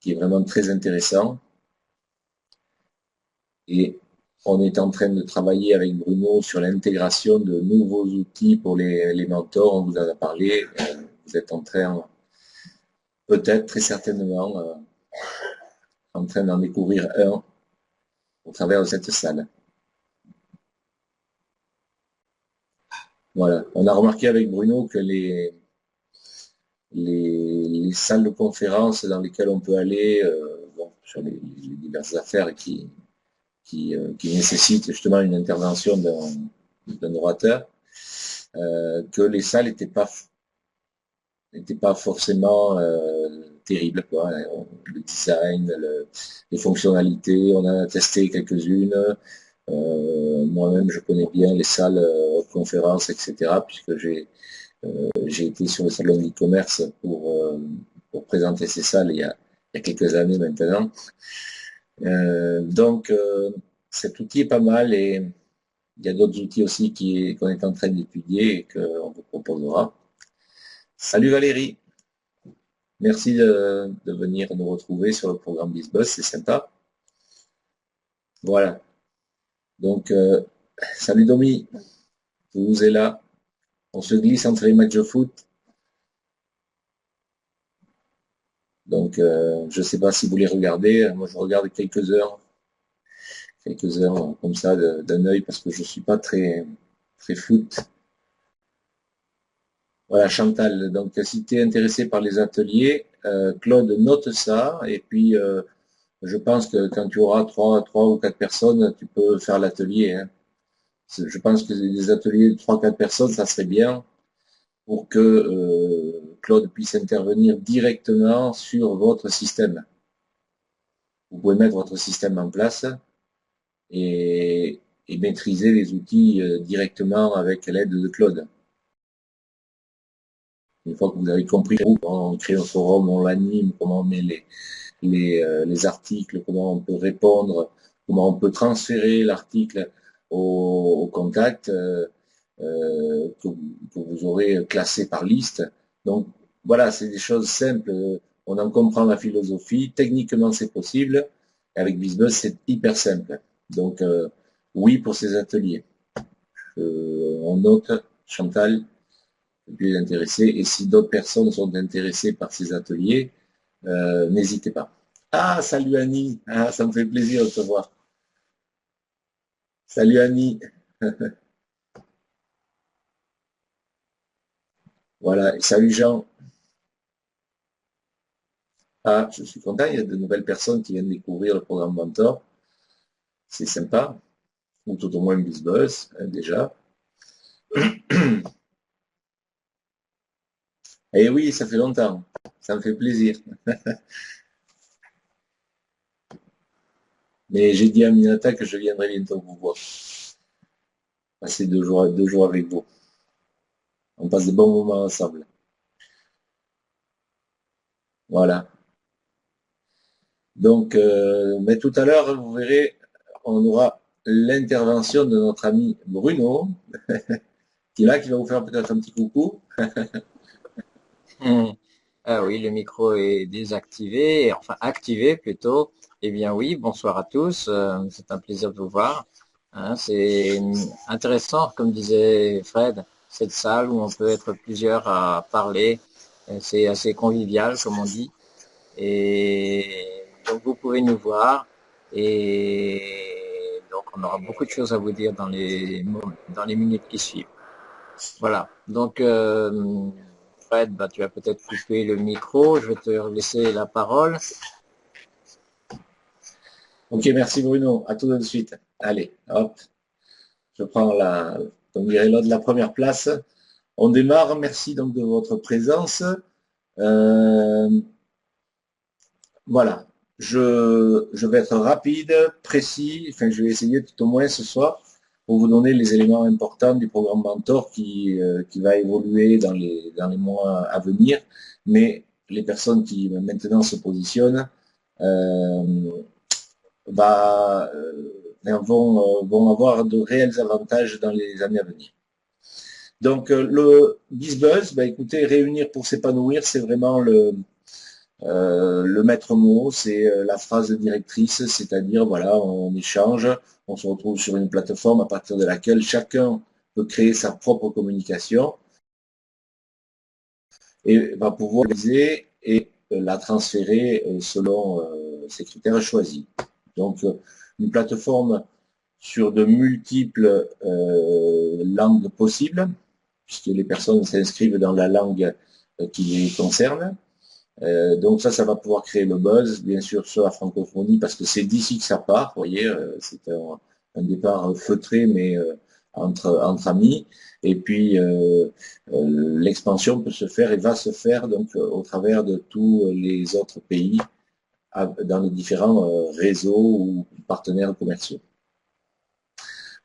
qui est vraiment très intéressant. Et on est en train de travailler avec Bruno sur l'intégration de nouveaux outils pour les mentors. On vous en a parlé. Vous êtes en train, peut-être, très certainement, en train d'en découvrir un au travers de cette salle. Voilà. On a remarqué avec Bruno que les salles de conférence dans lesquelles on peut aller sur les diverses affaires qui nécessitent justement une intervention d'un orateur, que les salles n'étaient pas forcément terribles, quoi. Le design, les fonctionnalités, on en a testé quelques-unes. Moi-même, je connais bien les salles de conférences, etc., puisque j'ai été sur le salon d'e-commerce pour présenter ces salles il y a quelques années maintenant. Donc, cet outil est pas mal et il y a d'autres outils aussi qu'on est en train d'étudier et qu'on vous proposera. Salut Valérie, merci de venir nous retrouver sur le programme BizBuzz, c'est sympa. Voilà. Donc, salut Domi, vous êtes là. On se glisse entre les matchs de foot. Donc, je ne sais pas si vous les regardez. Moi, je regarde quelques heures comme ça d'un œil parce que je suis pas très foot. Voilà, Chantal. Donc, si tu es intéressé par les ateliers, Claude note ça. Et puis, je pense que quand tu auras trois ou quatre personnes, tu peux faire l'atelier. Hein. Je pense que des ateliers de 3-4 personnes, ça serait bien pour que Claude puisse intervenir directement sur votre système. Vous pouvez mettre votre système en place et maîtriser les outils directement avec l'aide de Claude. Une fois que vous avez compris, on crée un forum, on l'anime, comment on met les articles, comment on peut répondre, comment on peut transférer l'article au contact que vous aurez classé par liste. Donc voilà, c'est des choses simples. On en comprend la philosophie. Techniquement, c'est possible. Avec BizBuzz, c'est hyper simple. Donc oui pour ces ateliers. On note, Chantal, tu es intéressé. Et si d'autres personnes sont intéressées par ces ateliers, n'hésitez pas. Ah, salut Annie. Ah, ça me fait plaisir de te voir. Salut Annie. Voilà. Et salut Jean. Ah, je suis content. Il y a de nouvelles personnes qui viennent découvrir le programme Mentor. C'est sympa. Ou tout au moins BizBuzz, déjà. Et oui, ça fait longtemps. Ça me fait plaisir. Mais j'ai dit à Minata que je viendrai bientôt vous voir. Passer 2 jours avec vous. On passe de bons moments ensemble. Voilà. Donc, mais tout à l'heure, vous verrez, on aura l'intervention de notre ami Bruno, qui est là, qui va vous faire peut-être un petit coucou. Ah oui, le micro est désactivé, enfin activé plutôt. Eh bien oui, bonsoir à tous, c'est un plaisir de vous voir. Hein, c'est intéressant, comme disait Fred, cette salle où on peut être plusieurs à parler. C'est assez convivial, comme on dit. Et donc vous pouvez nous voir. Et donc on aura beaucoup de choses à vous dire dans les minutes qui suivent. Voilà. Donc, Fred, bah, tu vas peut-être couper le micro. Je vais te laisser la parole. Ok, merci Bruno. À tout de suite. Allez, hop. Je prends comme dirait l'autre, la première place. On démarre. Merci donc de votre présence. Euh, voilà. Je vais être rapide, précis. Enfin, je vais essayer tout au moins ce soir pour vous donner les éléments importants du programme Mentor qui va évoluer dans les mois à venir. Mais les personnes qui maintenant se positionnent vont avoir de réels avantages dans les années à venir. Donc le BizBuzz, écoutez, réunir pour s'épanouir, c'est vraiment Le maître mot, c'est la phrase directrice, c'est-à-dire, voilà, on échange, on se retrouve sur une plateforme à partir de laquelle chacun peut créer sa propre communication et va pouvoir utiliser et la transférer selon ses critères choisis. Donc, une plateforme sur de multiples langues possibles, puisque les personnes s'inscrivent dans la langue qui les concerne. Donc ça va pouvoir créer le buzz, bien sûr, sur la francophonie, parce que c'est d'ici que ça part, vous voyez, c'est un départ feutré, mais entre amis. Et puis, l'expansion peut se faire et va se faire donc au travers de tous les autres pays, dans les différents réseaux ou partenaires commerciaux.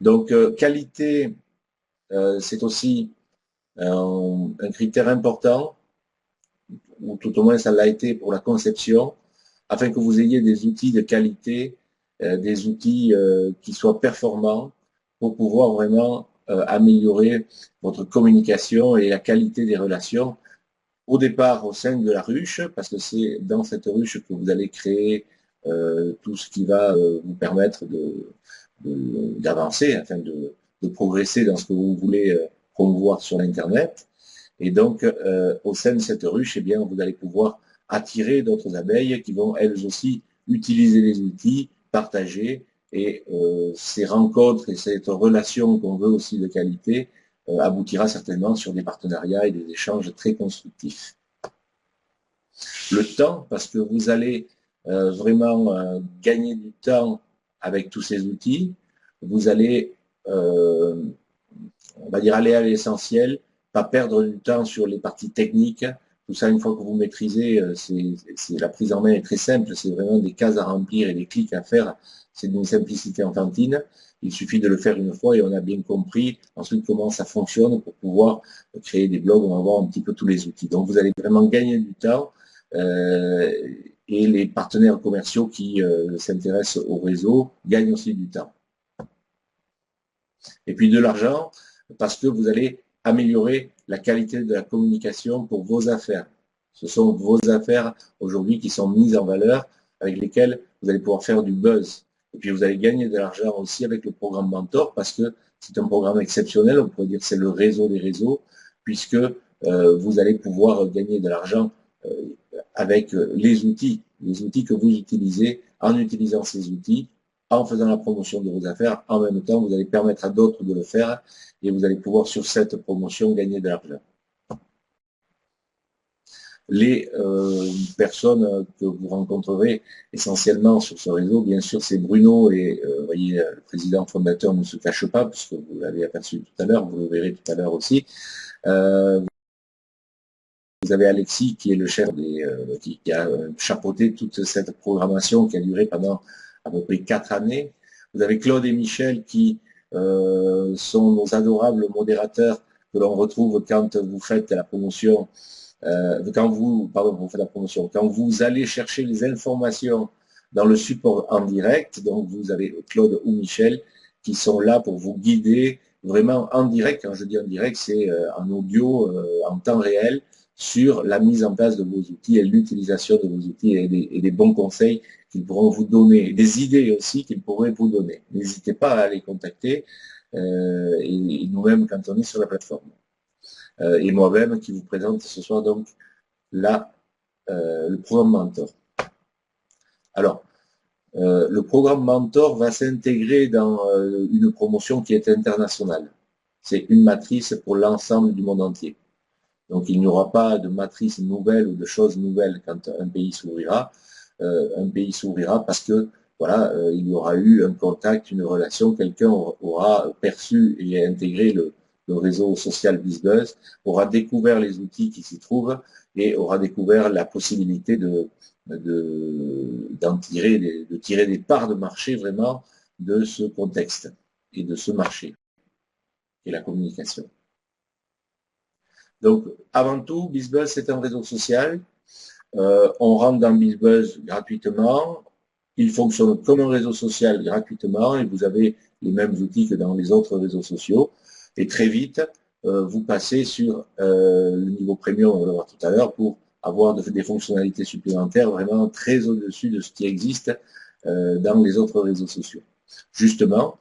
Donc, qualité, c'est aussi un critère important, ou tout au moins ça l'a été pour la conception, afin que vous ayez des outils de qualité, des outils qui soient performants pour pouvoir vraiment améliorer votre communication et la qualité des relations au départ au sein de la ruche, parce que c'est dans cette ruche que vous allez créer tout ce qui va vous permettre d'avancer, afin de progresser dans ce que vous voulez promouvoir sur l'Internet. Et donc, au sein de cette ruche, eh bien, vous allez pouvoir attirer d'autres abeilles qui vont elles aussi utiliser les outils, partager, et ces rencontres et cette relation qu'on veut aussi de qualité aboutira certainement sur des partenariats et des échanges très constructifs. Le temps, parce que vous allez vraiment gagner du temps avec tous ces outils, vous allez, on va dire, aller à l'essentiel, pas perdre du temps sur les parties techniques. Tout ça, une fois que vous maîtrisez, la prise en main est très simple, c'est vraiment des cases à remplir et des clics à faire, c'est d'une simplicité enfantine. Il suffit de le faire une fois et on a bien compris ensuite comment ça fonctionne pour pouvoir créer des blogs, on va voir un petit peu tous les outils. Donc vous allez vraiment gagner du temps et les partenaires commerciaux qui s'intéressent au réseau gagnent aussi du temps. Et puis de l'argent, parce que vous allez améliorer la qualité de la communication pour vos affaires. Ce sont vos affaires aujourd'hui qui sont mises en valeur, avec lesquelles vous allez pouvoir faire du buzz. Et puis vous allez gagner de l'argent aussi avec le programme Mentor, parce que c'est un programme exceptionnel, on pourrait dire que c'est le réseau des réseaux, puisque vous allez pouvoir gagner de l'argent avec les outils que vous utilisez, en utilisant ces outils, en faisant la promotion de vos affaires. En même temps, vous allez permettre à d'autres de le faire et vous allez pouvoir, sur cette promotion, gagner de l'argent. Les personnes que vous rencontrerez essentiellement sur ce réseau, bien sûr, c'est Bruno et vous voyez, le président fondateur ne se cache pas, puisque vous l'avez aperçu tout à l'heure, vous le verrez tout à l'heure aussi. Vous avez Alexis qui est le chef qui a chapeauté toute cette programmation qui a duré pendant à peu près 4 années. Vous avez Claude et Michel qui sont nos adorables modérateurs que l'on retrouve quand vous faites la promotion, quand vous faites la promotion, quand vous allez chercher les informations dans le support en direct. Donc vous avez Claude ou Michel qui sont là pour vous guider vraiment en direct. Quand je dis en direct, c'est en audio, en temps réel, sur la mise en place de vos outils et l'utilisation de vos outils et des bons conseils qu'ils pourront vous donner, des idées aussi qu'ils pourraient vous donner. N'hésitez pas à les contacter et nous-mêmes quand on est sur la plateforme. Et moi-même qui vous présente ce soir donc le programme Mentor. Alors, le programme Mentor va s'intégrer dans une promotion qui est internationale. C'est une matrice pour l'ensemble du monde entier. Donc il n'y aura pas de matrice nouvelle ou de choses nouvelles quand un pays s'ouvrira. Un pays s'ouvrira parce que voilà, il y aura eu un contact, une relation, quelqu'un aura perçu et intégré le réseau social BizBuzz, aura découvert les outils qui s'y trouvent et aura découvert la possibilité de tirer des parts de marché vraiment de ce contexte et de ce marché et la communication. Donc, avant tout, BizBuzz, c'est un réseau social. On rentre dans BizBuzz gratuitement. Il fonctionne comme un réseau social gratuitement et vous avez les mêmes outils que dans les autres réseaux sociaux. Et très vite, vous passez sur le niveau premium, on va le voir tout à l'heure, pour avoir des fonctionnalités supplémentaires vraiment très au-dessus de ce qui existe dans les autres réseaux sociaux. Justement,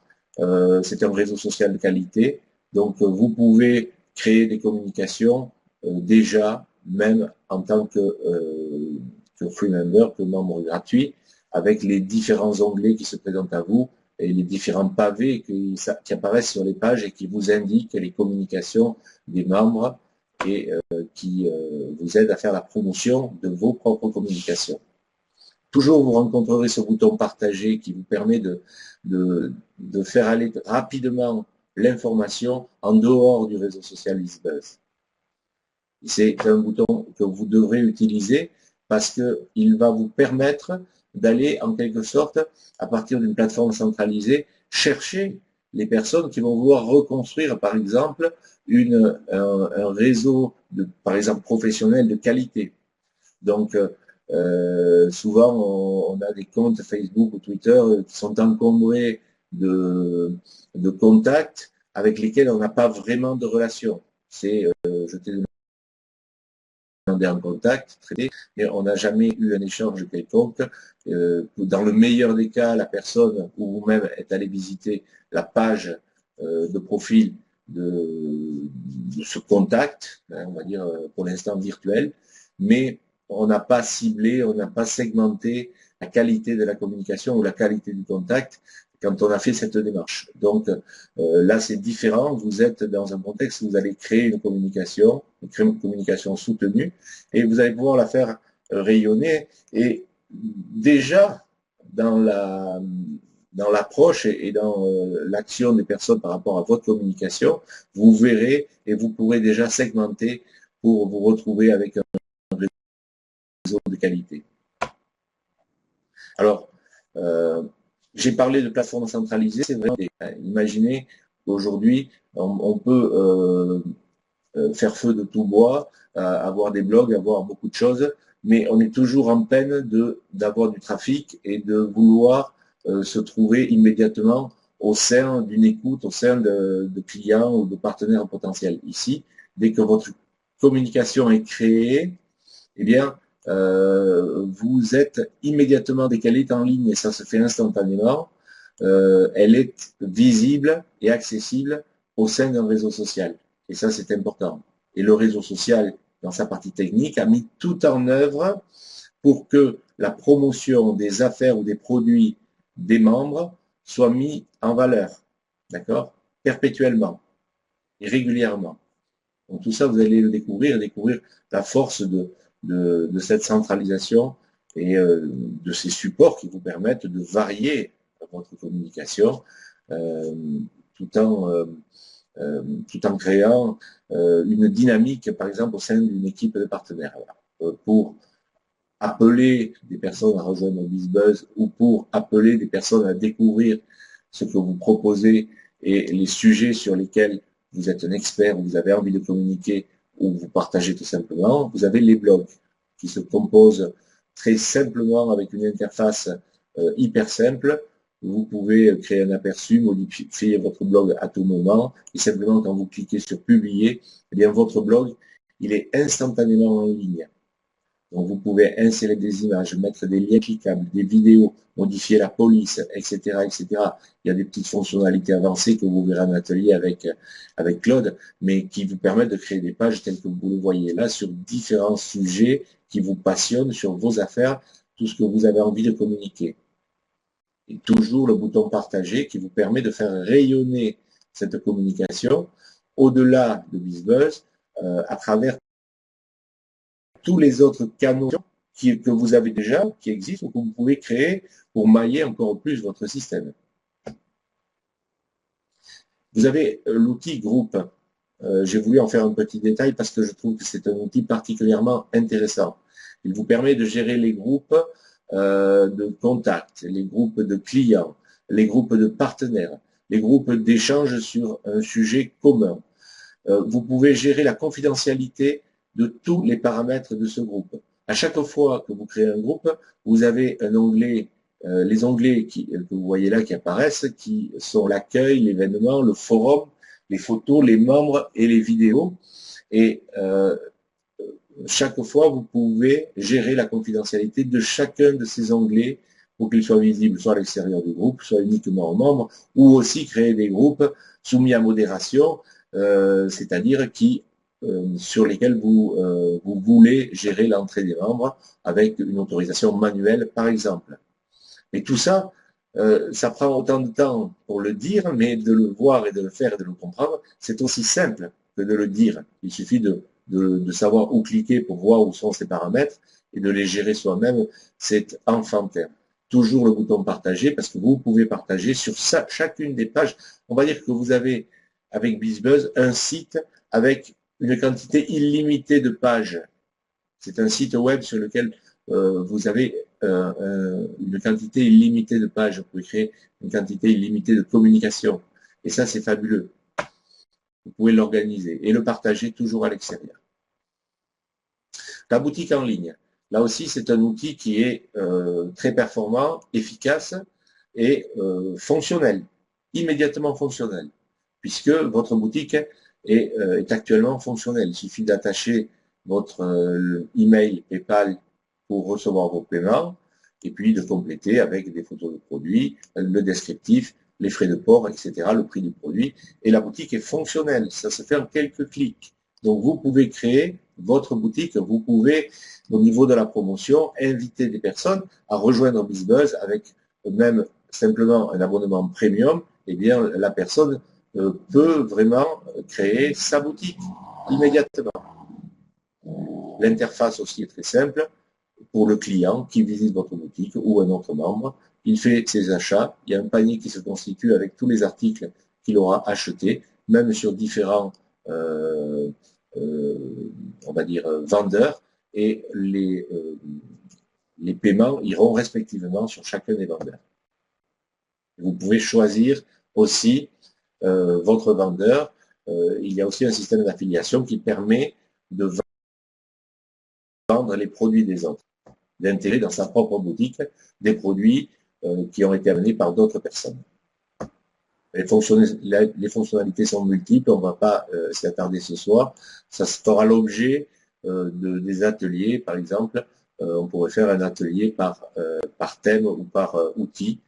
c'est un réseau social de qualité, donc vous pouvez créer des communications déjà, même en tant que free member, que membre gratuit, avec les différents onglets qui se présentent à vous et les différents pavés qui apparaissent sur les pages et qui vous indiquent les communications des membres et qui vous aident à faire la promotion de vos propres communications. Toujours, vous rencontrerez ce bouton partager qui vous permet de faire aller rapidement l'information en dehors du réseau social BizBuzz. C'est un bouton que vous devrez utiliser parce qu'il va vous permettre d'aller en quelque sorte, à partir d'une plateforme centralisée, chercher les personnes qui vont vouloir reconstruire, par exemple, un réseau, par exemple, professionnel de qualité. Donc, souvent, on a des comptes Facebook ou Twitter qui sont encombrés de contacts avec lesquels on n'a pas vraiment de relation. C'est jeter un contact, traité, mais on n'a jamais eu un échange quelconque. Dans le meilleur des cas, la personne ou vous-même est allé visiter la page de profil de ce contact, hein, on va dire pour l'instant virtuel, mais on n'a pas ciblé, on n'a pas segmenté la qualité de la communication ou la qualité du contact quand on a fait cette démarche. Donc là, c'est différent. Vous êtes dans un contexte où vous allez créer une communication soutenue, et vous allez pouvoir la faire rayonner. Et déjà, dans l'approche et dans l'action des personnes par rapport à votre communication, vous verrez et vous pourrez déjà segmenter pour vous retrouver avec un réseau de qualité. Alors, j'ai parlé de plateforme centralisée, c'est vrai. Imaginez qu'aujourd'hui, on peut faire feu de tout bois, avoir des blogs, avoir beaucoup de choses, mais on est toujours en peine d'avoir du trafic et de vouloir se trouver immédiatement au sein d'une écoute, au sein de clients ou de partenaires potentiels. Ici, dès que votre communication est créée, eh bien, vous êtes immédiatement décalé en ligne et ça se fait instantanément. Elle est visible et accessible au sein d'un réseau social. Et ça, c'est important. Et le réseau social, dans sa partie technique, a mis tout en œuvre pour que la promotion des affaires ou des produits des membres soit mis en valeur, d'accord, perpétuellement et régulièrement. Donc tout ça, vous allez le découvrir la force de cette centralisation et de ces supports qui vous permettent de varier votre communication tout en créant une dynamique, par exemple, au sein d'une équipe de partenaires. Pour appeler des personnes à rejoindre BizBuzz ou pour appeler des personnes à découvrir ce que vous proposez et les sujets sur lesquels vous êtes un expert, vous avez envie de communiquer ou vous partagez tout simplement, vous avez les blogs qui se composent très simplement avec une interface hyper simple. Vous pouvez créer un aperçu, modifier votre blog à tout moment et simplement quand vous cliquez sur publier, eh bien votre blog il est instantanément en ligne. Donc vous pouvez insérer des images, mettre des liens cliquables, des vidéos, modifier la police, etc., etc. Il y a des petites fonctionnalités avancées que vous verrez en atelier avec Claude, mais qui vous permettent de créer des pages telles que vous le voyez là sur différents sujets qui vous passionnent, sur vos affaires, tout ce que vous avez envie de communiquer. Et toujours le bouton partager qui vous permet de faire rayonner cette communication au-delà de BizBuzz à travers tous les autres canaux que vous avez déjà, qui existent ou que vous pouvez créer pour mailler encore plus votre système. Vous avez l'outil groupe. J'ai voulu en faire un petit détail parce que je trouve que c'est un outil particulièrement intéressant. Il vous permet de gérer les groupes de contacts, les groupes de clients, les groupes de partenaires, les groupes d'échange sur un sujet commun. Vous pouvez gérer la confidentialité de tous les paramètres de ce groupe. À chaque fois que vous créez un groupe, vous avez un onglet, les onglets que vous voyez là qui apparaissent, qui sont l'accueil, l'événement, le forum, les photos, les membres et les vidéos. Et chaque fois, vous pouvez gérer la confidentialité de chacun de ces onglets pour qu'ils soient visibles soit à l'extérieur du groupe, soit uniquement aux membres, ou aussi créer des groupes soumis à modération, c'est-à-dire sur lesquels vous voulez gérer l'entrée des membres avec une autorisation manuelle, par exemple. Et tout ça, ça prend autant de temps pour le dire, mais de le voir et de le faire et de le comprendre, c'est aussi simple que de le dire. Il suffit de savoir où cliquer pour voir où sont ces paramètres et de les gérer soi-même. C'est enfantin. Toujours le bouton partager parce que vous pouvez partager sur chacune des pages. On va dire que vous avez avec BizBuzz un site avec une quantité illimitée de pages. C'est un site web sur lequel vous avez une quantité illimitée de pages. Vous pouvez créer une quantité illimitée de communication. Et ça, c'est fabuleux. Vous pouvez l'organiser et le partager toujours à l'extérieur. La boutique en ligne. Là aussi, c'est un outil qui est très performant, efficace et fonctionnel, immédiatement fonctionnel, puisque votre boutique est actuellement fonctionnelle. Il suffit d'attacher votre email PayPal pour recevoir vos paiements et puis de compléter avec des photos de produits, le descriptif, les frais de port, etc., le prix du produit. Et la boutique est fonctionnelle, ça se fait en quelques clics. Donc vous pouvez créer votre boutique, vous pouvez, au niveau de la promotion, inviter des personnes à rejoindre BizBuzz avec même simplement un abonnement premium. Eh bien, la personne peut vraiment créer sa boutique immédiatement. L'interface aussi est très simple pour le client qui visite votre boutique ou un autre membre. Il fait ses achats, il y a un panier qui se constitue avec tous les articles qu'il aura achetés, même sur différents on va dire vendeurs, et les paiements iront respectivement sur chacun des vendeurs. Vous pouvez choisir aussi votre vendeur. Il y a aussi un système d'affiliation qui permet de vendre les produits des autres, d'intégrer dans sa propre boutique des produits qui ont été amenés par d'autres personnes. Les fonctionnalités sont multiples, on ne va pas s'y attarder ce soir. Ça fera l'objet des ateliers, par exemple. On pourrait faire un atelier par thème ou par outil.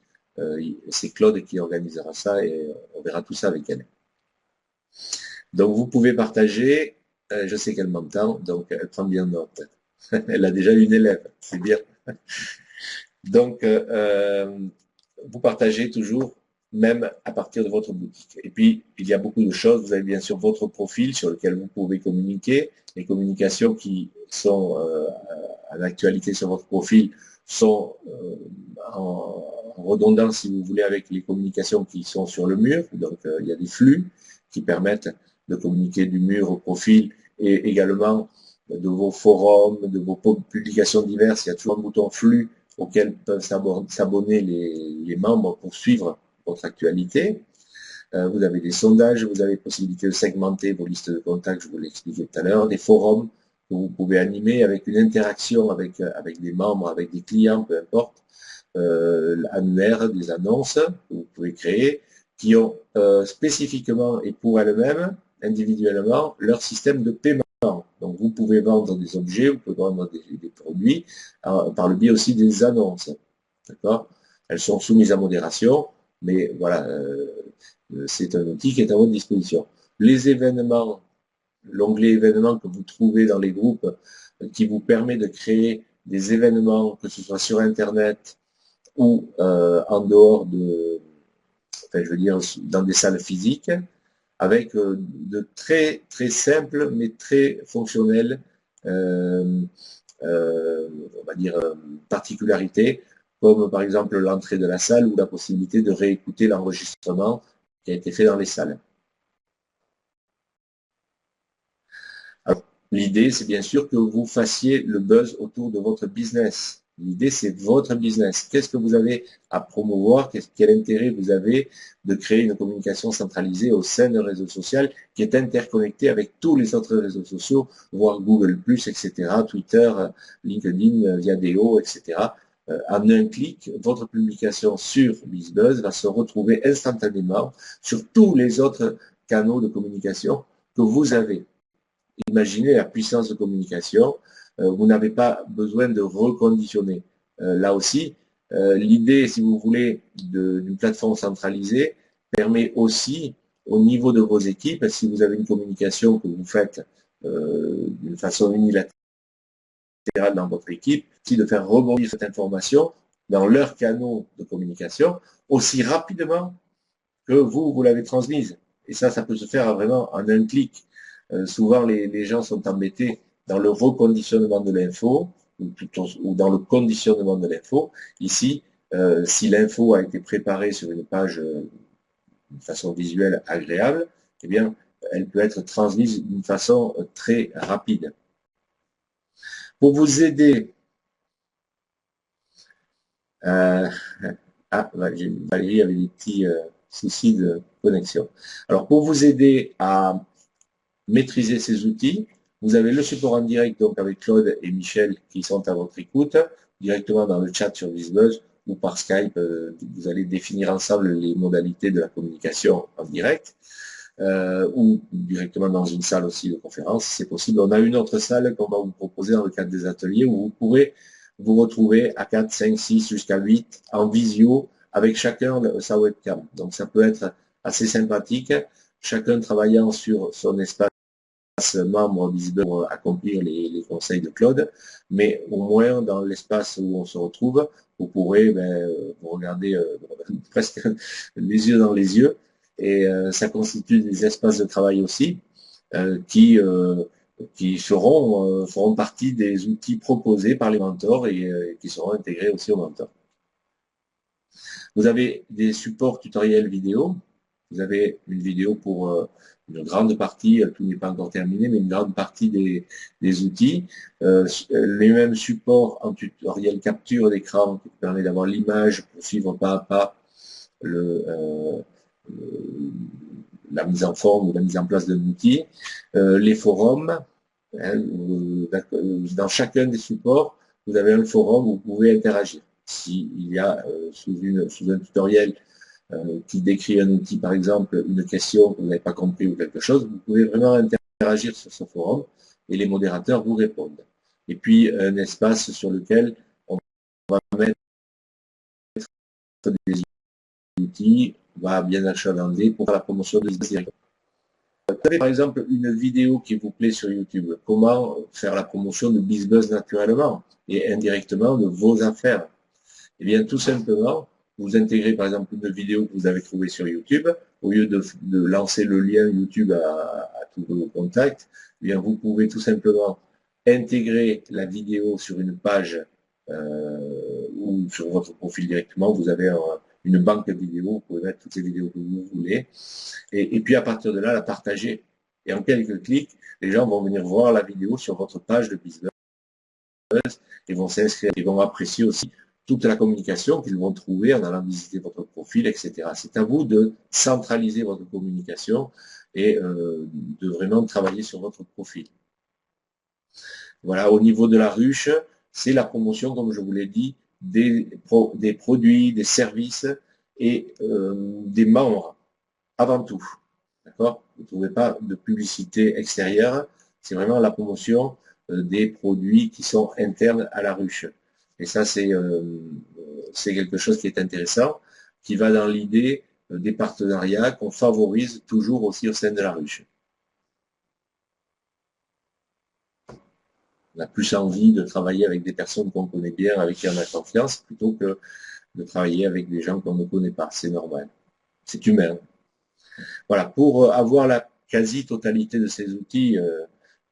C'est Claude qui organisera ça et on verra tout ça avec elle. Donc vous pouvez partager, je sais qu'elle m'entend, donc elle prend bien note. Elle a déjà une élève, c'est bien. Donc vous partagez toujours, même à partir de votre boutique. Et puis, il y a beaucoup de choses. Vous avez bien sûr votre profil sur lequel vous pouvez communiquer. Les communications qui sont à l'actualité sur votre profil sont en redondance, si vous voulez, avec les communications qui sont sur le mur. Donc, il y a des flux qui permettent de communiquer du mur au profil et également de vos forums, de vos publications diverses. Il y a toujours un bouton flux auquel peuvent s'abonner les membres pour suivre votre actualité. Vous avez des sondages, vous avez possibilité de segmenter vos listes de contacts, je vous l'ai expliqué tout à l'heure, des forums que vous pouvez animer avec une interaction avec des membres, avec des clients, peu importe, annuaires, des annonces que vous pouvez créer, qui ont spécifiquement et pour elles-mêmes, individuellement, leur système de paiement. Donc vous pouvez vendre des objets, vous pouvez vendre des produits par le biais aussi des annonces. D'accord? Elles sont soumises à modération, mais voilà, c'est un outil qui est à votre disposition. Les événements, l'onglet événements que vous trouvez dans les groupes, qui vous permet de créer des événements, que ce soit sur Internet ou en dehors de, enfin je veux dire, dans des salles physiques, avec de très très simples mais très fonctionnels, on va dire, particularités, comme par exemple l'entrée de la salle ou la possibilité de réécouter l'enregistrement qui a été fait dans les salles. L'idée, c'est bien sûr que vous fassiez le buzz autour de votre business. L'idée, c'est votre business. Qu'est-ce que vous avez à promouvoir? Quel intérêt vous avez de créer une communication centralisée au sein d'un réseau social qui est interconnecté avec tous les autres réseaux sociaux, voire Google+, etc., Twitter, LinkedIn, Viadeo, etc. En un clic, votre publication sur BizBuzz va se retrouver instantanément sur tous les autres canaux de communication que vous avez. imaginez la puissance de communication. Vous n'avez pas besoin de reconditionner. Là aussi, l'idée, si vous voulez, d'une plateforme centralisée permet aussi, au niveau de vos équipes, si vous avez une communication que vous faites d'une façon unilatérale dans votre équipe, aussi de faire rebondir cette information dans leurs canaux de communication aussi rapidement que vous l'avez transmise. Et ça peut se faire vraiment en un clic. Souvent, les gens sont embêtés dans le reconditionnement de l'info ou dans le conditionnement de l'info. Ici, si l'info a été préparée sur une page d'une façon visuelle agréable, eh bien, elle peut être transmise d'une façon très rapide. Pour vous aider, Valérie avait des petits soucis de connexion. Alors, pour vous aider à maîtriser ces outils, vous avez le support en direct, donc avec Claude et Michel qui sont à votre écoute, directement dans le chat sur VizBuzz ou par Skype, vous allez définir ensemble les modalités de la communication en direct, ou directement dans une salle aussi de conférence, c'est possible. On a une autre salle qu'on va vous proposer dans le cadre des ateliers où vous pourrez vous retrouver à 4, 5, 6 jusqu'à 8 en visio avec chacun sa webcam. Donc ça peut être assez sympathique, chacun travaillant sur son espace membre visible pour accomplir les conseils de Claude, mais au moins dans l'espace où on se retrouve, vous pourrez vous regarder presque les yeux dans les yeux, et ça constitue des espaces de travail aussi qui feront partie des outils proposés par les mentors et qui seront intégrés aussi aux mentors. Vous avez des supports tutoriels vidéo. Vous avez une vidéo pour une grande partie, tout n'est pas encore terminé, mais une grande partie des outils. Les mêmes supports en tutoriel capture d'écran qui permet d'avoir l'image pour suivre pas à pas la mise en forme ou la mise en place d'un outil. Les forums, hein, dans chacun des supports, vous avez un forum où vous pouvez interagir. S'il y a sous un tutoriel qui décrit un outil, par exemple, une question que vous n'avez pas compris ou quelque chose, vous pouvez vraiment interagir sur ce forum et les modérateurs vous répondent. Et puis, un espace sur lequel on va mettre des outils, on va bien achalander pour faire la promotion de direction. Vous avez par exemple une vidéo qui vous plaît sur YouTube. Comment faire la promotion de BizBuzz naturellement et indirectement de vos affaires? Eh bien, tout simplement, vous intégrez par exemple une vidéo que vous avez trouvée sur YouTube, au lieu de lancer le lien YouTube à tous vos contacts, eh bien, vous pouvez tout simplement intégrer la vidéo sur une page ou sur votre profil directement. Vous avez une banque de vidéos, vous pouvez mettre toutes les vidéos que vous voulez, et puis à partir de là, la partager. Et en quelques clics, les gens vont venir voir la vidéo sur votre page de BizBuzz et vont s'inscrire, ils vont apprécier aussi toute la communication qu'ils vont trouver en allant visiter votre profil, etc. C'est à vous de centraliser votre communication et de vraiment travailler sur votre profil. Voilà, au niveau de la ruche, c'est la promotion, comme je vous l'ai dit, des produits, des services et des membres, avant tout. D'accord? Vous ne trouvez pas de publicité extérieure, c'est vraiment la promotion des produits qui sont internes à la ruche. Et ça, c'est quelque chose qui est intéressant, qui va dans l'idée des partenariats qu'on favorise toujours aussi au sein de la ruche. On a plus envie de travailler avec des personnes qu'on connaît bien, avec qui on a confiance, plutôt que de travailler avec des gens qu'on ne connaît pas. C'est normal. C'est humain. Voilà, pour avoir la quasi-totalité de ces outils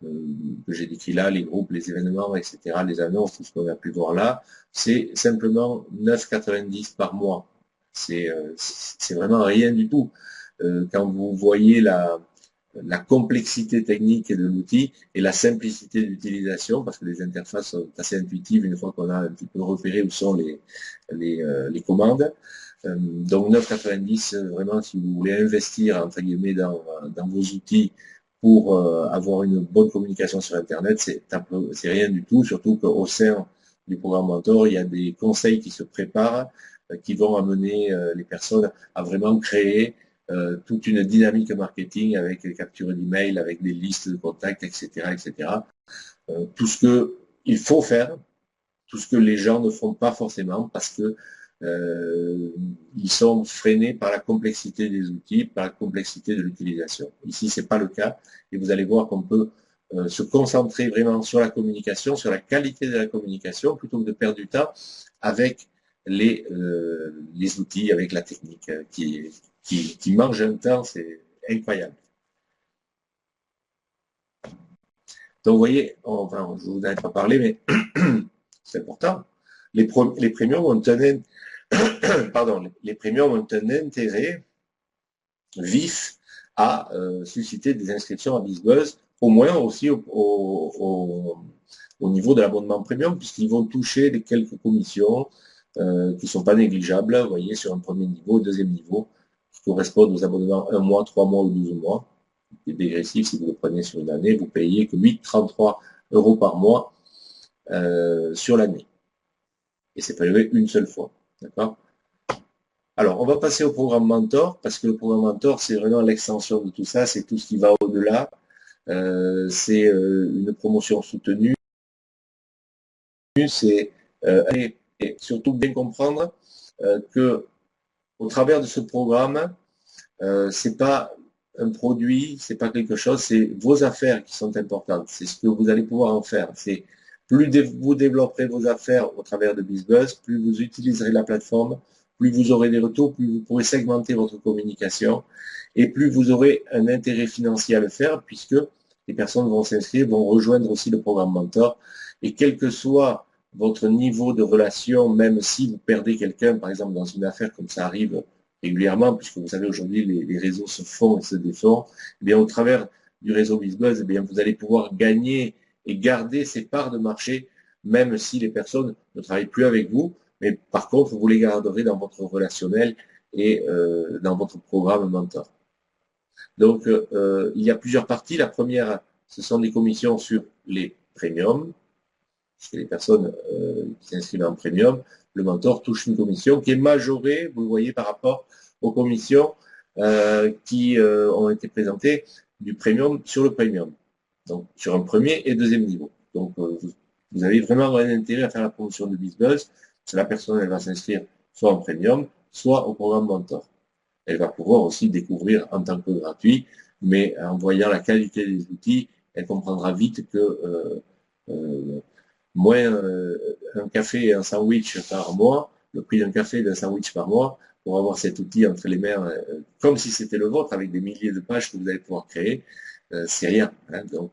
que j'ai décrits là, les groupes, les événements, etc., les annonces, tout ce qu'on a pu voir là, c'est simplement 9,90 par mois. C'est vraiment rien du tout. Quand vous voyez la complexité technique de l'outil et la simplicité d'utilisation, parce que les interfaces sont assez intuitives une fois qu'on a un petit peu repéré où sont les commandes. Donc 9,90, vraiment, si vous voulez investir entre guillemets dans vos outils pour avoir une bonne communication sur Internet, c'est rien du tout, surtout qu'au sein du programme Mentor, il y a des conseils qui se préparent, qui vont amener les personnes à vraiment créer toute une dynamique marketing avec les captures d'email, avec des listes de contacts, etc., etc. Tout ce qu'il faut faire, tout ce que les gens ne font pas forcément parce que ils sont freinés par la complexité des outils, par la complexité de l'utilisation. Ici, c'est pas le cas, et vous allez voir qu'on peut se concentrer vraiment sur la communication, sur la qualité de la communication, plutôt que de perdre du temps avec les outils, avec la technique qui mange un temps, c'est incroyable. Donc, vous voyez, enfin, je vous en ai pas parlé, mais c'est important. Les premiums ont un, pardon, les premiums ont un intérêt vif à susciter des inscriptions à BizBuzz, au moins aussi au niveau de l'abonnement premium, puisqu'ils vont toucher des quelques commissions qui ne sont pas négligeables, vous voyez, sur un premier niveau, deuxième niveau, qui correspondent aux abonnements 1 mois, 3 mois ou 12 mois. C'est dégressif, si vous le prenez sur une année, vous payez que 8,33 € par mois sur l'année. Et c'est prélevé une seule fois. D'accord? Alors, on va passer au programme Mentor, parce que le programme Mentor, c'est vraiment l'extension de tout ça, c'est tout ce qui va au-delà. C'est une promotion soutenue. C'est et surtout bien comprendre que au travers de ce programme, c'est pas un produit, c'est pas quelque chose, c'est vos affaires qui sont importantes. C'est ce que vous allez pouvoir en faire. C'est plus vous développerez vos affaires au travers de BizBuzz, plus vous utiliserez la plateforme, plus vous aurez des retours, plus vous pourrez segmenter votre communication et plus vous aurez un intérêt financier à le faire puisque les personnes vont s'inscrire, vont rejoindre aussi le programme Mentor et quel que soit votre niveau de relation, même si vous perdez quelqu'un, par exemple dans une affaire comme ça arrive régulièrement, puisque vous savez aujourd'hui les réseaux se font et se défont, eh bien au travers du réseau BizBuzz, eh bien vous allez pouvoir gagner et garder ces parts de marché, même si les personnes ne travaillent plus avec vous, mais par contre vous les garderez dans votre relationnel et dans votre programme Mentor. Donc il y a plusieurs parties. La première, ce sont des commissions sur les premiums. Chez les personnes qui s'inscrivent en premium, le mentor touche une commission qui est majorée, vous le voyez, par rapport aux commissions qui ont été présentées du premium sur le premium. Donc, sur un premier et deuxième niveau. Donc, vous avez vraiment un intérêt à faire la promotion de BizBuzz. La personne, elle va s'inscrire soit en premium, soit au programme mentor. Elle va pouvoir aussi découvrir en tant que gratuit, mais en voyant la qualité des outils, elle comprendra vite que moins un café et un sandwich par mois, le prix d'un café et d'un sandwich par mois, pour avoir cet outil entre les mains, comme si c'était le vôtre, avec des milliers de pages que vous allez pouvoir créer, c'est rien. Hein, donc,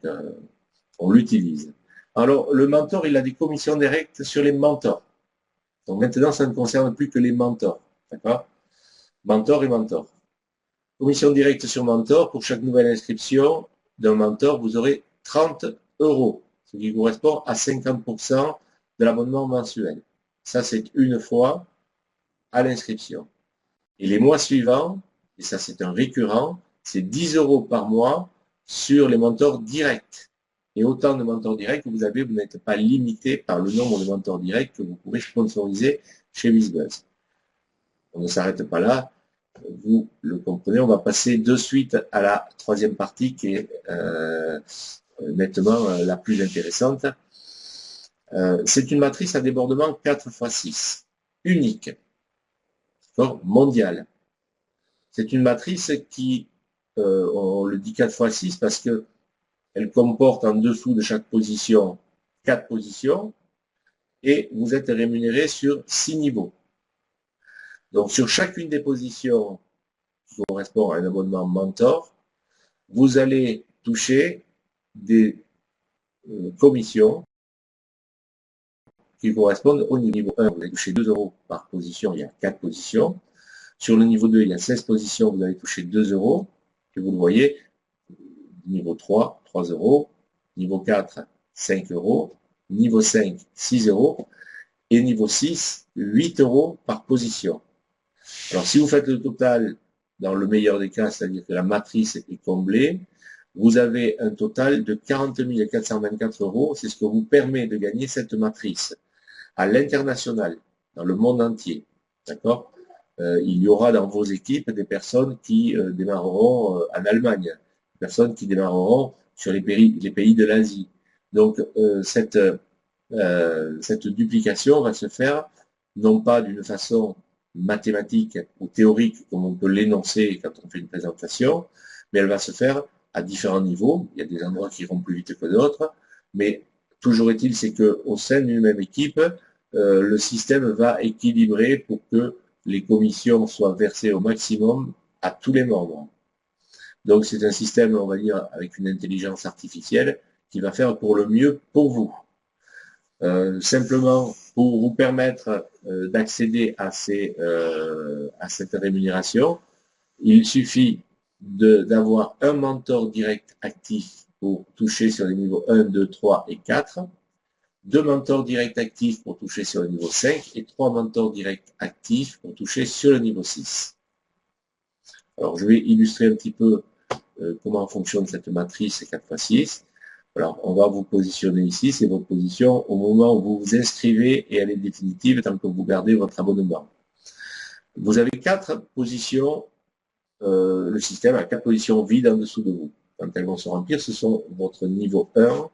on l'utilise. Alors, le mentor, il a des commissions directes sur les mentors. Donc maintenant, ça ne concerne plus que les mentors. D'accord? Mentor et mentor. Commission directe sur mentor, pour chaque nouvelle inscription d'un mentor, vous aurez 30 €, ce qui correspond à 50% de l'abonnement mensuel. Ça, c'est une fois à l'inscription. Et les mois suivants, et ça c'est un récurrent, c'est 10 € par mois sur les mentors directs. Et autant de mentors directs que vous avez, vous n'êtes pas limité par le nombre de mentors directs que vous pouvez sponsoriser chez BizBuzz. On ne s'arrête pas là, vous le comprenez, on va passer de suite à la troisième partie qui est nettement la plus intéressante. C'est une matrice à débordement 4x6, unique, mondiale. C'est une matrice qui, on le dit 4x6 parce que elle comporte en dessous de chaque position 4 positions et vous êtes rémunéré sur 6 niveaux. Donc sur chacune des positions qui correspond à un abonnement mentor, vous allez toucher des commissions qui correspondent au niveau 1. Vous allez toucher 2 € par position, il y a 4 positions. Sur le niveau 2, il y a 16 positions, vous allez toucher 2 €. Et vous le voyez, niveau 3, 3 €. Niveau 4, 5 €. Niveau 5, 6 €. Et niveau 6, 8 € par position. Alors, si vous faites le total, dans le meilleur des cas, c'est-à-dire que la matrice est comblée, vous avez un total de 40 424 €. C'est ce que vous permet de gagner cette matrice à l'international, dans le monde entier. D'accord? il y aura dans vos équipes des personnes qui démarreront en Allemagne, des personnes qui démarreront sur les pays de l'Asie. Donc cette duplication va se faire non pas d'une façon mathématique ou théorique comme on peut l'énoncer quand on fait une présentation, mais elle va se faire à différents niveaux. Il y a des endroits qui iront plus vite que d'autres, mais toujours est-il, c'est qu'au sein d'une même équipe, le système va équilibrer pour que les commissions soient versées au maximum à tous les membres. Donc c'est un système, on va dire, avec une intelligence artificielle qui va faire pour le mieux pour vous. Simplement, pour vous permettre d'accéder à cette rémunération, il suffit d'avoir un mentor direct actif pour toucher sur les niveaux 1, 2, 3 et 4, deux mentors directs actifs pour toucher sur le niveau 5 et trois mentors directs actifs pour toucher sur le niveau 6. Alors, je vais illustrer un petit peu comment fonctionne cette matrice 4x6. Alors, on va vous positionner ici, c'est votre position au moment où vous vous inscrivez et elle est définitive tant que vous gardez votre abonnement. Vous avez 4 positions, le système a 4 positions vides en dessous de vous. Quand elles vont se remplir, ce sont votre niveau 1,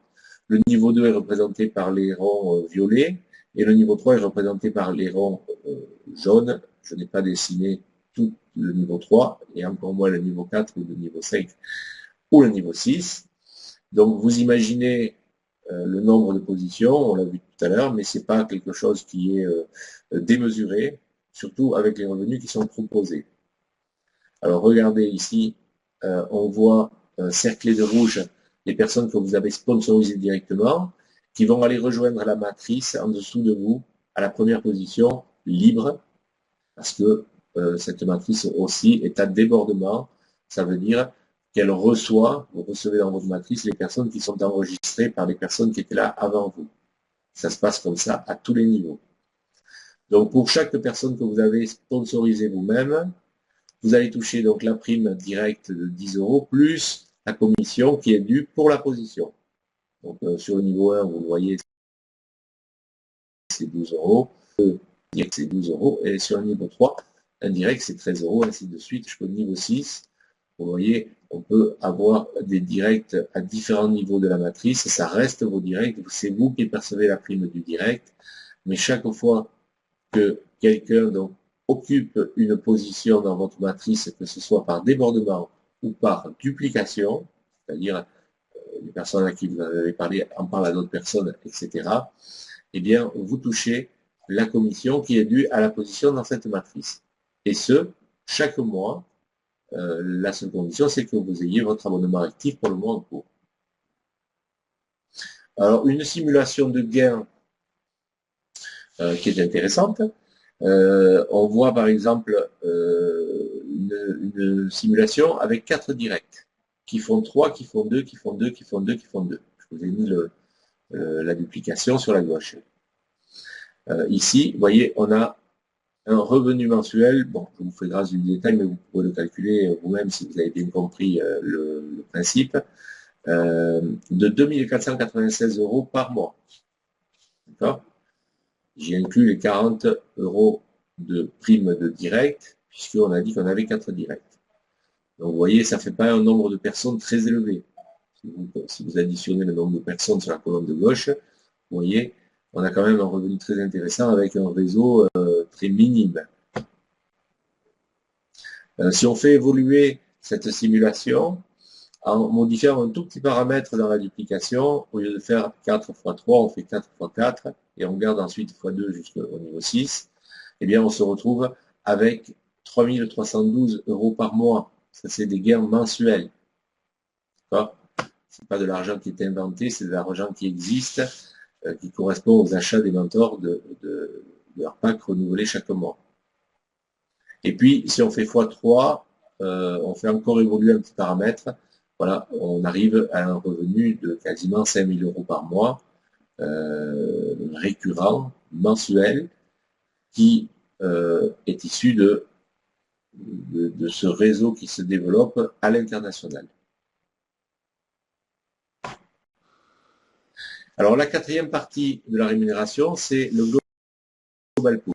le niveau 2 est représenté par les ronds violets et le niveau 3 est représenté par les ronds jaunes. Je n'ai pas dessiné tout le niveau 3 et encore moins le niveau 4 ou le niveau 5 ou le niveau 6. Donc vous imaginez le nombre de positions, on l'a vu tout à l'heure, mais ce n'est pas quelque chose qui est démesuré, surtout avec les revenus qui sont proposés. Alors regardez ici, on voit cerclé de rouge les personnes que vous avez sponsorisées directement, qui vont aller rejoindre la matrice en dessous de vous, à la première position, libre, parce que cette matrice aussi est à débordement, ça veut dire qu'elle reçoit, vous recevez dans votre matrice les personnes qui sont enregistrées par les personnes qui étaient là avant vous. Ça se passe comme ça à tous les niveaux. Donc pour chaque personne que vous avez sponsorisée vous-même, vous allez toucher donc la prime directe de 10 € plus la commission qui est due pour la position. Donc sur le niveau 1, vous voyez, c'est 12 €, direct c'est 12 €, et sur le niveau 3, indirect c'est 13 €, ainsi de suite, jusqu'au niveau 6. Vous voyez, on peut avoir des directs à différents niveaux de la matrice, ça reste vos directs, c'est vous qui percevez la prime du direct, mais chaque fois que quelqu'un occupe une position dans votre matrice, que ce soit par débordement ou par duplication, c'est-à-dire les personnes à qui vous avez parlé en parlent à d'autres personnes, etc., eh bien, vous touchez la commission qui est due à la position dans cette matrice. Et ce, chaque mois, la seule condition, c'est que vous ayez votre abonnement actif pour le mois en cours. Alors, une simulation de gain qui est intéressante. On voit par exemple une simulation avec 4 directs qui font 3, qui font 2, qui font 2, qui font 2, qui font 2. Je vous ai mis la duplication sur la gauche. Ici, vous voyez, on a un revenu mensuel, bon, je vous fais grâce du détail, mais vous pouvez le calculer vous-même si vous avez bien compris le principe, de 2496 € par mois. D'accord? J'ai inclus les 40 € de prime de direct, puisqu'on a dit qu'on avait 4 directs. Donc vous voyez, ça ne fait pas un nombre de personnes très élevé. Si vous additionnez le nombre de personnes sur la colonne de gauche, vous voyez, on a quand même un revenu très intéressant avec un réseau très minime. Si on fait évoluer cette simulation, en modifiant un tout petit paramètre dans la duplication, au lieu de faire 4 x 3, on fait 4 x 4, et on garde ensuite x 2 jusqu'au niveau 6, eh bien on se retrouve avec 3312 € par mois. Ça, c'est des gains mensuels. Ce n'est pas de l'argent qui est inventé, c'est de l'argent qui existe, qui correspond aux achats des mentors de leur pack renouvelé chaque mois. Et puis, si on fait x3, on fait encore évoluer un petit paramètre. Voilà, on arrive à un revenu de quasiment 5000 € par mois, récurrent, mensuel, qui est issu de ce réseau qui se développe à l'international. Alors la quatrième partie de la rémunération, c'est le global pool.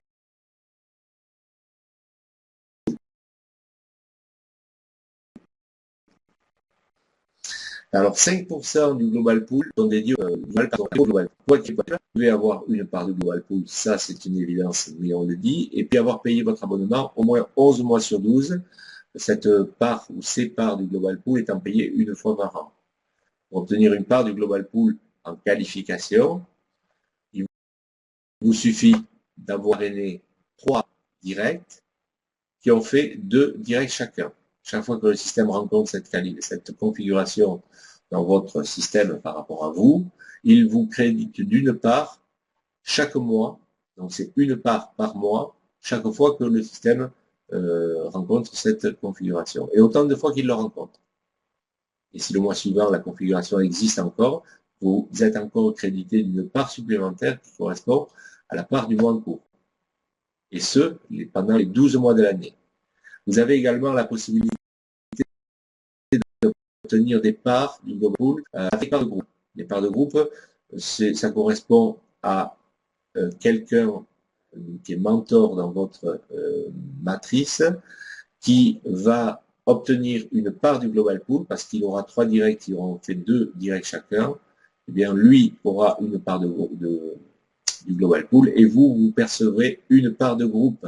Alors 5% du global pool sont dédiés au global. Vous devez avoir une part du global pool, ça c'est une évidence, mais on le dit, et puis avoir payé votre abonnement au moins 11 mois sur 12, cette part ou ces parts du global pool étant payées une fois par an. Pour obtenir une part du global pool en qualification, il vous suffit d'avoir aîné 3 directs qui ont fait 2 directs chacun. Chaque fois que le système rencontre cette configuration dans votre système par rapport à vous, il vous crédite d'une part chaque mois, donc c'est une part par mois, chaque fois que le système rencontre cette configuration. Et autant de fois qu'il le rencontre. Et si le mois suivant, la configuration existe encore, vous êtes encore crédité d'une part supplémentaire qui correspond à la part du mois en cours. Et ce, pendant les 12 mois de l'année. Vous avez également la possibilité d'obtenir des parts du global pool avec parts de groupe. Les parts de groupe, ça correspond à quelqu'un qui est mentor dans votre matrice, qui va obtenir une part du global pool, parce qu'il aura 3 directs qui auront fait 2 directs chacun, eh bien lui aura une part du global pool, et vous percevrez une part de groupe.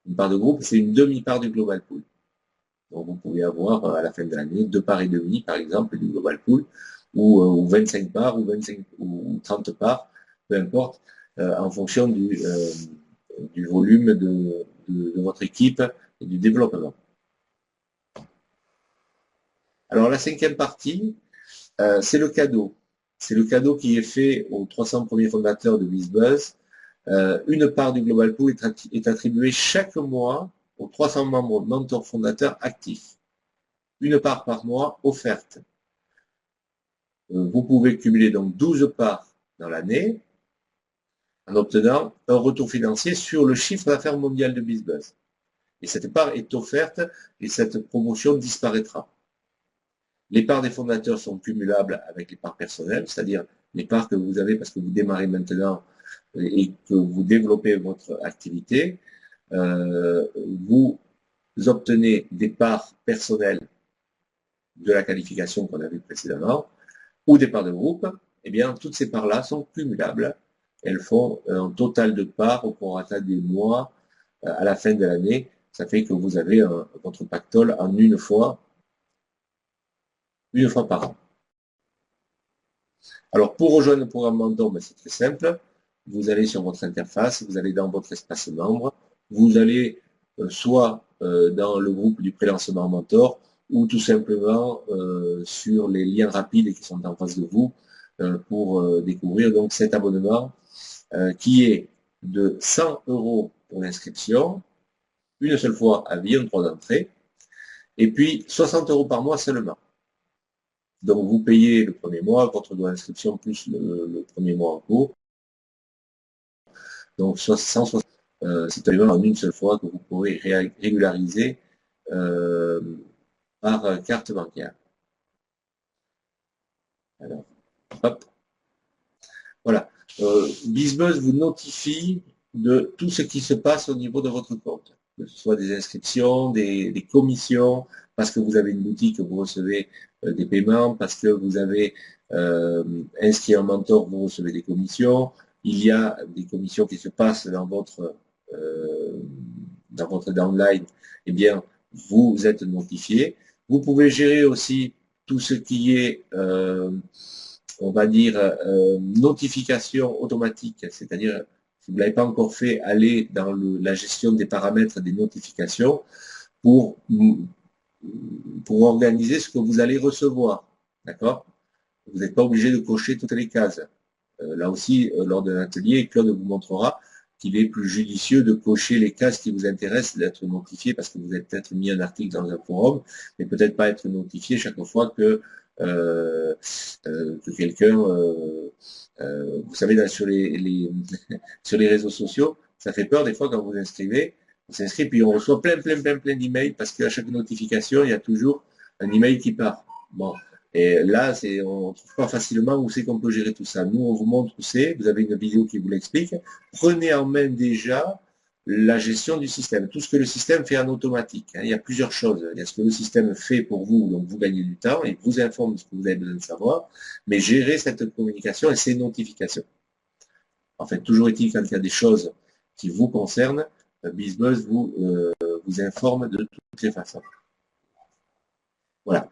Une part de groupe, c'est une demi-part du global pool. Donc vous pouvez avoir à la fin de l'année 2 parts et demi, par exemple, du global pool, ou 25 parts, ou 30 parts, peu importe, en fonction du volume de votre équipe et du développement. Alors la 5e partie, c'est le cadeau. C'est le cadeau qui est fait aux 300 premiers fondateurs de BizBuzz. Une part du global pool est attribuée chaque mois aux 300 membres mentors fondateurs actifs. Une part par mois offerte. Vous pouvez cumuler donc 12 parts dans l'année en obtenant un retour financier sur le chiffre d'affaires mondial de BizBuzz. Et cette part est offerte et cette promotion disparaîtra. Les parts des fondateurs sont cumulables avec les parts personnelles, c'est-à-dire les parts que vous avez parce que vous démarrez maintenant et que vous développez votre activité. Vous obtenez des parts personnelles de la qualification qu'on a vue précédemment, ou des parts de groupe. Eh bien, toutes ces parts-là sont cumulables. Elles font un total de parts au prorata des mois à la fin de l'année. Ça fait que vous avez votre pactole en une fois par an. Alors, pour rejoindre le programme Mentor, c'est très simple. Vous allez sur votre interface, vous allez dans votre espace membre, vous allez soit dans le groupe du pré-lancement Mentor, ou tout simplement sur les liens rapides qui sont en face de vous pour découvrir donc cet abonnement qui est de 100 € pour l'inscription, une seule fois à vie, en 3 entrées, et puis 60 € par mois seulement. Donc vous payez le premier mois, votre droit d'inscription plus le premier mois en cours. Donc 160, c'est en une seule fois que vous pourrez régulariser par carte bancaire. Alors, hop. Voilà. BizBuzz vous notifie de tout ce qui se passe au niveau de votre compte, que ce soit des inscriptions, des commissions, parce que vous avez une boutique, vous recevez des paiements, parce que vous avez inscrit un mentor, vous recevez des commissions. Il y a des commissions qui se passent dans votre downline, eh bien, vous êtes notifié. Vous pouvez gérer aussi tout ce qui est on va dire, notification automatique, c'est-à-dire, si vous ne l'avez pas encore fait, allez dans la gestion des paramètres des notifications pour organiser ce que vous allez recevoir. D'accord? Vous n'êtes pas obligé de cocher toutes les cases. Là aussi, lors d'un atelier, Claude vous montrera qu'il est plus judicieux de cocher les cases qui vous intéressent, d'être notifié parce que vous avez peut-être mis un article dans un forum, mais peut-être pas être notifié chaque fois que quelqu'un, vous savez, sur les réseaux sociaux, ça fait peur des fois quand vous inscrivez, on s'inscrit puis on reçoit plein d'emails parce qu'à chaque notification, il y a toujours un email qui part. Bon, et là, on ne trouve pas facilement où c'est qu'on peut gérer tout ça. Nous, on vous montre où c'est, vous avez une vidéo qui vous l'explique. Prenez en main déjà la gestion du système, tout ce que le système fait en automatique. Il y a plusieurs choses. Il y a ce que le système fait pour vous, donc vous gagnez du temps, et vous informe de ce que vous avez besoin de savoir, mais gérer cette communication et ces notifications. En fait, toujours est-il, quand il y a des choses qui vous concernent, BizBuzz vous informe de toutes les façons. Voilà.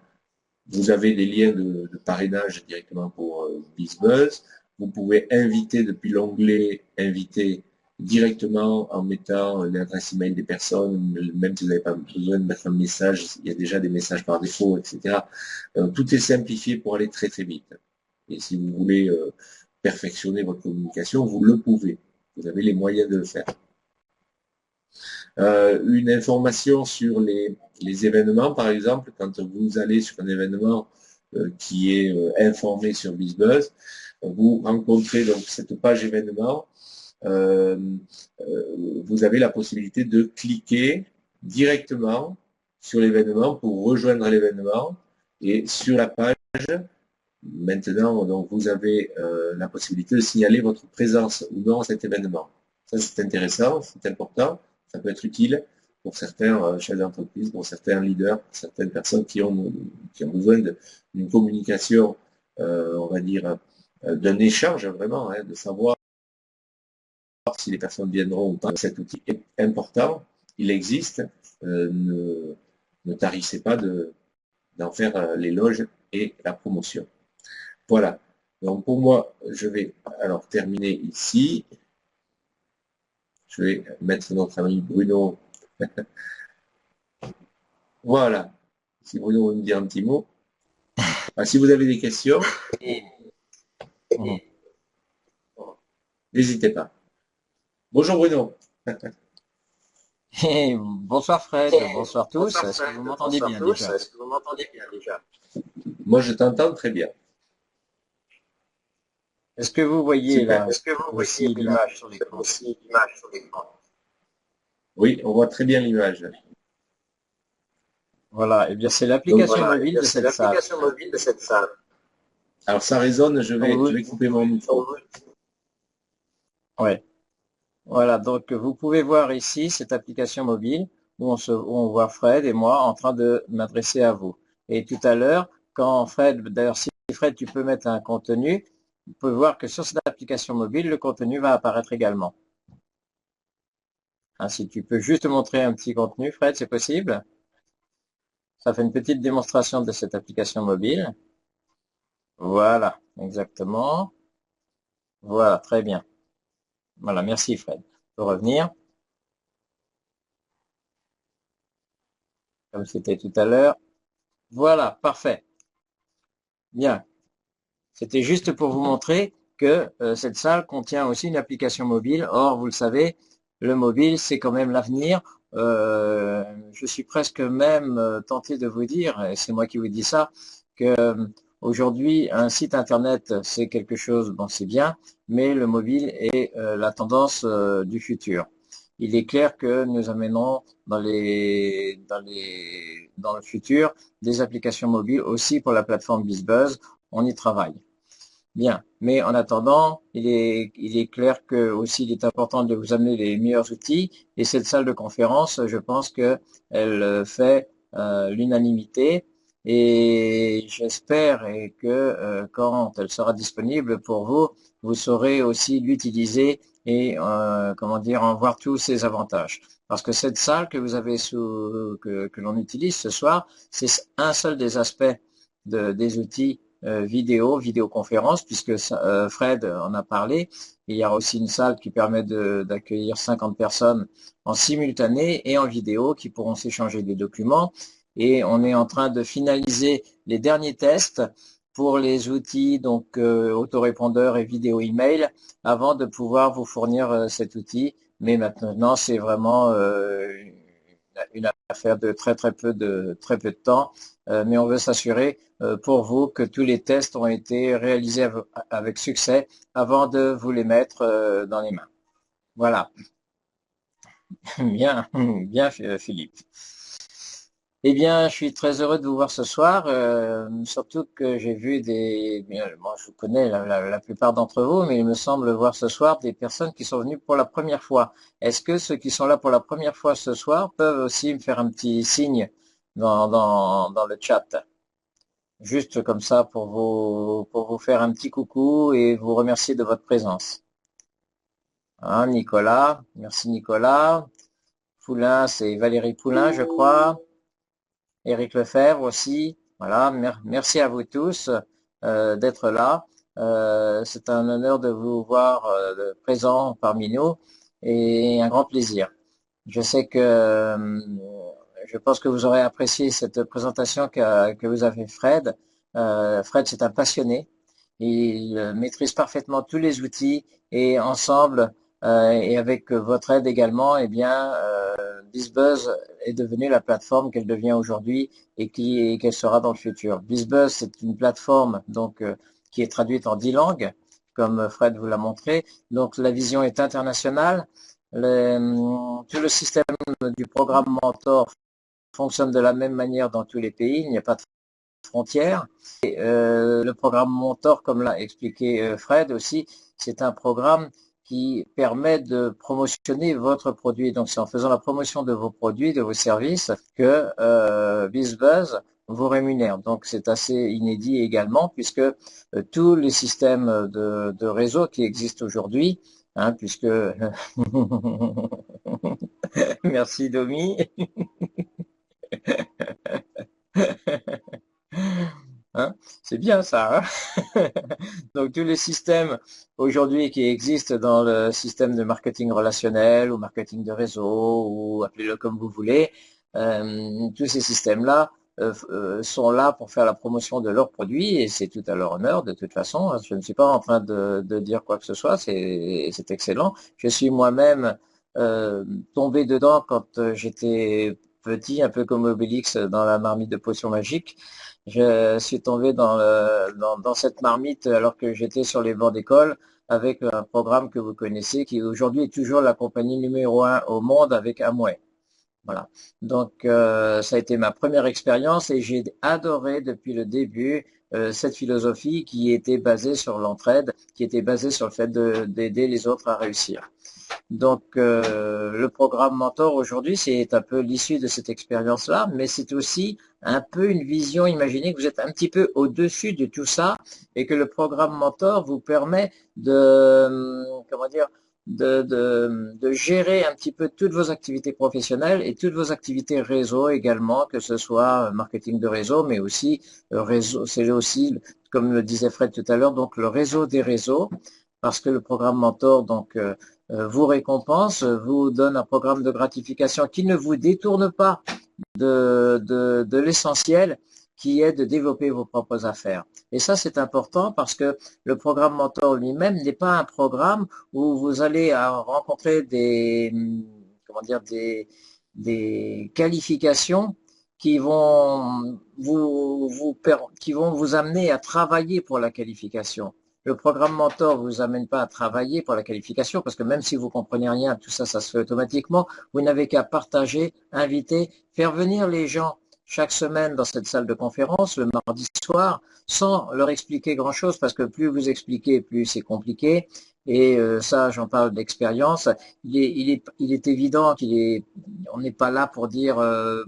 Vous avez des liens de parrainage directement pour BizBuzz. Vous pouvez inviter depuis l'onglet Inviter directement en mettant l'adresse email des personnes, même si vous n'avez pas besoin de mettre un message, il y a déjà des messages par défaut, etc. Tout est simplifié pour aller très très vite. Et si vous voulez perfectionner votre communication, vous le pouvez. Vous avez les moyens de le faire. Une information sur les événements, par exemple, quand vous allez sur un événement qui est informé sur BizBuzz, vous rencontrez donc cette page événement, vous avez la possibilité de cliquer directement sur l'événement pour rejoindre l'événement, et sur la page, maintenant, donc, vous avez la possibilité de signaler votre présence ou non à cet événement. Ça, c'est intéressant, c'est important, ça peut être utile pour certains chefs d'entreprise, pour certains leaders, pour certaines personnes qui ont besoin d'une communication, on va dire, d'un échange vraiment, hein, de savoir si les personnes viendront ou pas. Cet outil est important, il existe, ne tarissez pas d'en faire l'éloge et la promotion. Voilà. Donc pour moi, je vais alors terminer ici. Je vais mettre notre ami Bruno. Voilà. Si Bruno veut me dire un petit mot. Si vous avez des questions, n'hésitez pas. Bonjour Bruno. Bonsoir Fred, bonsoir tous. Est-ce que vous m'entendez bien déjà? Moi, je t'entends très bien. Est-ce que vous voyez là aussi l'image sur l'écran? Oui, on voit très bien l'image. Voilà, et eh bien c'est l'application mobile de cette salle. Alors ça résonne, je vais couper mon micro. Ouais. Voilà, donc vous pouvez voir ici cette application mobile où on voit Fred et moi en train de m'adresser à vous. Et tout à l'heure, quand Fred, d'ailleurs si Fred tu peux mettre un contenu, vous pouvez voir que sur cette application mobile, le contenu va apparaître également. Si tu peux juste montrer un petit contenu, Fred, c'est possible? Ça fait une petite démonstration de cette application mobile. Voilà, exactement. Voilà, très bien. Voilà, merci Fred. On peut revenir. Comme c'était tout à l'heure. Voilà, parfait. Bien. C'était juste pour vous montrer que cette salle contient aussi une application mobile. Or, vous le savez, le mobile, c'est quand même l'avenir. Je suis presque même tenté de vous dire, et c'est moi qui vous dis ça, que aujourd'hui, un site internet, c'est quelque chose, bon, c'est bien, mais le mobile est la tendance du futur. Il est clair que nous amènerons dans le futur des applications mobiles aussi pour la plateforme BizBuzz. On y travaille. Bien, mais en attendant, il est clair que aussi il est important de vous amener les meilleurs outils, et cette salle de conférence, je pense qu'elle fait l'unanimité, et j'espère que quand elle sera disponible pour vous, vous saurez aussi l'utiliser et comment dire, en voir tous ses avantages. Parce que cette salle que vous avez que l'on utilise ce soir, c'est un seul des aspects des outils vidéoconférence, puisque Fred en a parlé. Il y a aussi une salle qui permet d'accueillir 50 personnes en simultané et en vidéo qui pourront s'échanger des documents. Et on est en train de finaliser les derniers tests pour les outils donc autorépondeur et vidéo email avant de pouvoir vous fournir cet outil. Mais maintenant, c'est vraiment une affaire de très peu de temps, mais on veut s'assurer pour vous que tous les tests ont été réalisés avec succès avant de vous les mettre dans les mains. Voilà. Bien, bien Philippe. Eh bien, je suis très heureux de vous voir ce soir, surtout que j'ai vu moi je vous connais la plupart d'entre vous, mais il me semble voir ce soir des personnes qui sont venues pour la première fois. Est-ce que ceux qui sont là pour la première fois ce soir peuvent aussi me faire un petit signe dans le chat? Juste comme ça pour vous faire un petit coucou et vous remercier de votre présence. Hein, Nicolas, merci Nicolas. Poulain, c'est Valérie Poulain, je crois. Éric Lefebvre aussi. Voilà, merci à vous tous d'être là. C'est un honneur de vous voir présents parmi nous et un grand plaisir. Je sais que je pense que vous aurez apprécié cette présentation que vous avez Fred. Fred, c'est un passionné. Il maîtrise parfaitement tous les outils et ensemble et avec votre aide également, eh bien, BizBuzz est devenue la plateforme qu'elle devient aujourd'hui et qu'elle sera dans le futur. BizBuzz, c'est une plateforme donc qui est traduite en 10 langues, comme Fred vous l'a montré. Donc la vision est internationale. Tout le système du programme Mentor fonctionne de la même manière dans tous les pays. Il n'y a pas de frontières. Et, le programme Mentor, comme l'a expliqué Fred aussi, c'est un programme qui permet de promotionner votre produit. Donc, c'est en faisant la promotion de vos produits, de vos services, que BizBuzz vous rémunère. Donc, c'est assez inédit également, puisque tous les systèmes de réseau qui existent aujourd'hui, hein, puisque... Merci, Domi. Hein, c'est bien ça. Hein. Donc tous les systèmes aujourd'hui qui existent dans le système de marketing relationnel ou marketing de réseau ou appelez-le comme vous voulez, tous ces systèmes-là sont là pour faire la promotion de leurs produits et c'est tout à leur honneur de toute façon. Je ne suis pas en train de dire quoi que ce soit, c'est excellent. Je suis moi-même tombé dedans quand j'étais petit, un peu comme Obélix dans la marmite de potions magiques. Je suis tombé dans cette marmite alors que j'étais sur les bancs d'école avec un programme que vous connaissez qui aujourd'hui est toujours la compagnie numéro 1 au monde avec Amway. Voilà. Donc ça a été ma première expérience et j'ai adoré depuis le début cette philosophie qui était basée sur l'entraide, qui était basée sur le fait d'aider les autres à réussir. Donc, le programme Mentor aujourd'hui, c'est un peu l'issue de cette expérience-là, mais c'est aussi un peu une vision. Imaginez que vous êtes un petit peu au-dessus de tout ça et que le programme Mentor vous permet comment dire, de gérer un petit peu toutes vos activités professionnelles et toutes vos activités réseau également, que ce soit marketing de réseau, mais aussi réseau. C'est aussi, comme le disait Fred tout à l'heure, donc le réseau des réseaux, parce que le programme Mentor, donc vous récompense, vous donne un programme de gratification qui ne vous détourne pas de l'essentiel qui est de développer vos propres affaires. Et ça, c'est important parce que le programme Mentor lui-même n'est pas un programme où vous allez rencontrer comment dire, des qualifications qui vont qui vont vous amener à travailler pour la qualification. Le programme Mentor ne vous amène pas à travailler pour la qualification parce que même si vous comprenez rien, tout ça, ça se fait automatiquement. Vous n'avez qu'à partager, inviter, faire venir les gens chaque semaine dans cette salle de conférence le mardi soir sans leur expliquer grand-chose parce que plus vous expliquez, plus c'est compliqué. Et ça, j'en parle d'expérience. Il est évident on n'est pas là pour dire de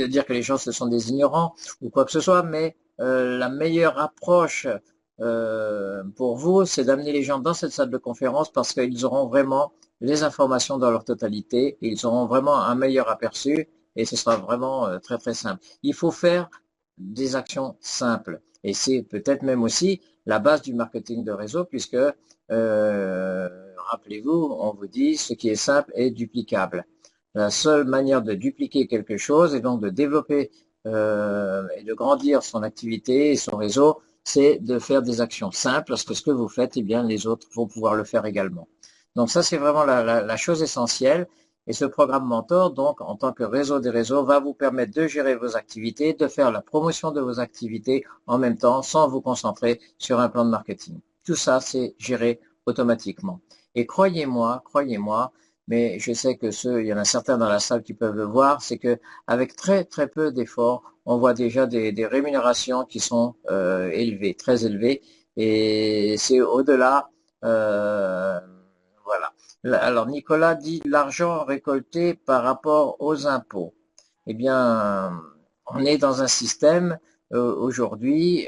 dire que les gens ce sont des ignorants ou quoi que ce soit, mais la meilleure approche pour vous, c'est d'amener les gens dans cette salle de conférence parce qu'ils auront vraiment les informations dans leur totalité et ils auront vraiment un meilleur aperçu et ce sera vraiment très très simple. Il faut faire des actions simples et c'est peut-être même aussi la base du marketing de réseau puisque rappelez-vous, on vous dit ce qui est simple est duplicable. La seule manière de dupliquer quelque chose et donc de développer et de grandir son activité et son réseau, c'est de faire des actions simples parce que ce que vous faites, eh bien, les autres vont pouvoir le faire également. Donc ça, c'est vraiment la chose essentielle. Et ce programme Mentor, donc, en tant que réseau des réseaux, va vous permettre de gérer vos activités, de faire la promotion de vos activités en même temps, sans vous concentrer sur un plan de marketing. Tout ça, c'est géré automatiquement. Et croyez-moi, mais je sais que il y en a certains dans la salle qui peuvent le voir, c'est que avec très très peu d'efforts, on voit déjà des rémunérations qui sont élevées, très élevées, et c'est au-delà. Voilà. Alors Nicolas dit l'argent récolté par rapport aux impôts. Eh bien, on est dans un système aujourd'hui,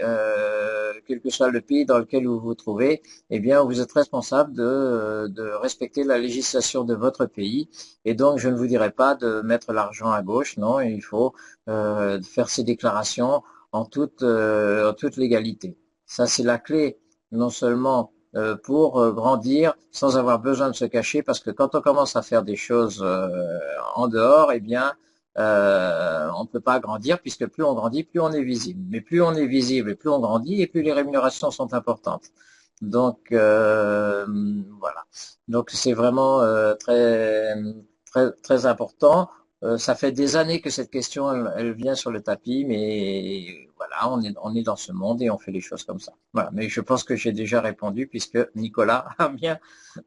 quel que soit le pays dans lequel vous vous trouvez, eh bien, vous êtes responsable de respecter la législation de votre pays. Et donc, je ne vous dirai pas de mettre l'argent à gauche, non, il faut faire ces déclarations en toute légalité. Ça, c'est la clé, non seulement pour grandir sans avoir besoin de se cacher, parce que quand on commence à faire des choses en dehors, eh bien, on ne peut pas grandir puisque plus on grandit, plus on est visible. Mais plus on est visible et plus on grandit et plus les rémunérations sont importantes. Donc voilà. Donc c'est vraiment très important. Ça fait des années que cette question elle vient sur le tapis, mais voilà, on est dans ce monde et on fait les choses comme ça. Voilà. Mais je pense que j'ai déjà répondu puisque Nicolas a bien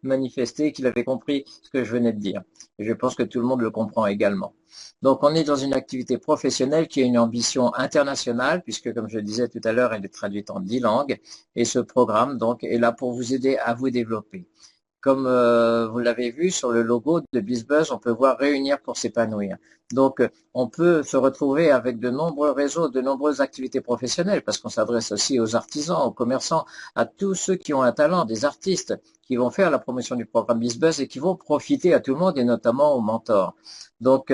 manifesté qu'il avait compris ce que je venais de dire. Et je pense que tout le monde le comprend également. Donc, on est dans une activité professionnelle qui a une ambition internationale, puisque, comme je le disais tout à l'heure, elle est traduite en 10 langues. Et ce programme, donc, est là pour vous aider à vous développer. Comme vous l'avez vu sur le logo de BizBuzz, on peut voir réunir pour s'épanouir. Donc, on peut se retrouver avec de nombreux réseaux, de nombreuses activités professionnelles, parce qu'on s'adresse aussi aux artisans, aux commerçants, à tous ceux qui ont un talent, des artistes qui vont faire la promotion du programme BizBuzz et qui vont profiter à tout le monde et notamment aux mentors. Donc,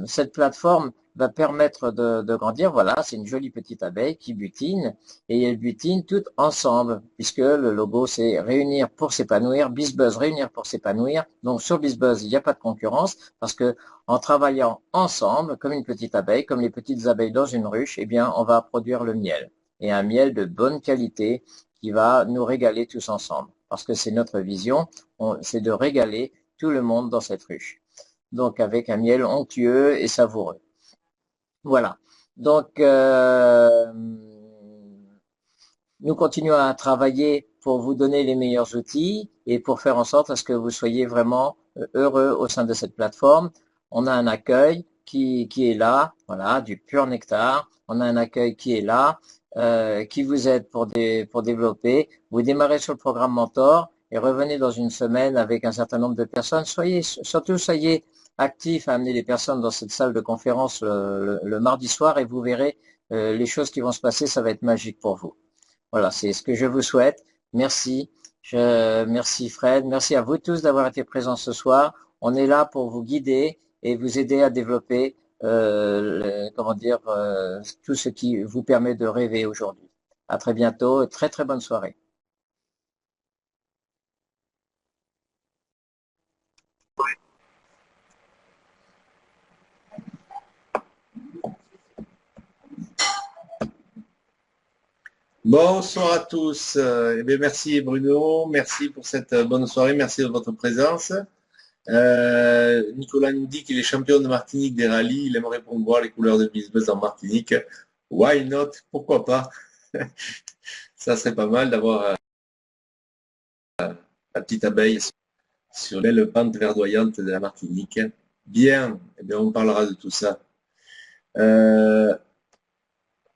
cette plateforme va permettre de grandir. Voilà, c'est une jolie petite abeille qui butine et elles butinent toutes ensemble puisque le logo c'est réunir pour s'épanouir, BizBuzz réunir pour s'épanouir. Donc sur BizBuzz, il n'y a pas de concurrence parce que en travaillant ensemble, comme une petite abeille, comme les petites abeilles dans une ruche, eh bien, on va produire le miel et un miel de bonne qualité qui va nous régaler tous ensemble parce que c'est notre vision, c'est de régaler tout le monde dans cette ruche. Donc avec un miel onctueux et savoureux. Voilà. Donc, nous continuons à travailler pour vous donner les meilleurs outils et pour faire en sorte à ce que vous soyez vraiment heureux au sein de cette plateforme. On a un accueil qui est là, voilà, du pur nectar. On a un accueil qui est là, qui vous aide pour développer. Vous démarrez sur le programme Mentor et revenez dans une semaine avec un certain nombre de personnes. Soyez actifs à amener les personnes dans cette salle de conférence le mardi soir et vous verrez les choses qui vont se passer, ça va être magique pour vous. Voilà, c'est ce que je vous souhaite. Merci. Merci Fred. Merci à vous tous d'avoir été présents ce soir. On est là pour vous guider et vous aider à développer comment dire, tout ce qui vous permet de rêver aujourd'hui. À très bientôt. Très très bonne soirée. Bonsoir à tous. Eh bien, merci Bruno, merci pour cette bonne soirée, merci de votre présence. Nicolas nous dit qu'il est champion de Martinique des rallyes, il aimerait promouvoir les couleurs de BizBuzz en Martinique. Why not? Pourquoi pas? Ça serait pas mal d'avoir la petite abeille sur la belle pente verdoyante de la Martinique. Bien, eh bien on parlera de tout ça.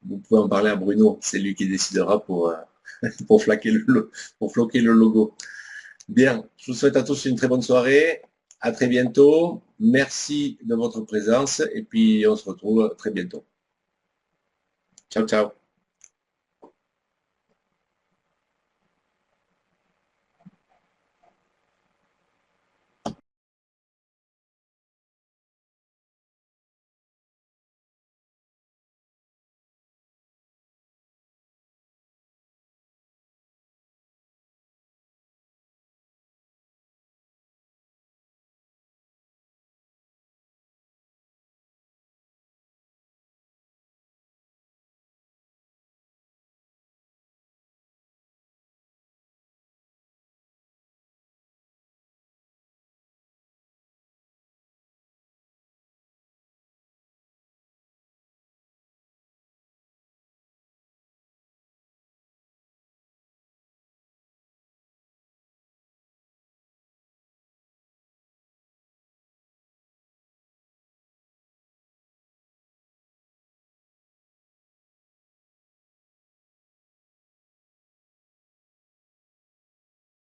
Vous pouvez en parler à Bruno, c'est lui qui décidera pour floquer le logo. Bien, je vous souhaite à tous une très bonne soirée. À très bientôt. Merci de votre présence et puis on se retrouve très bientôt. Ciao, ciao.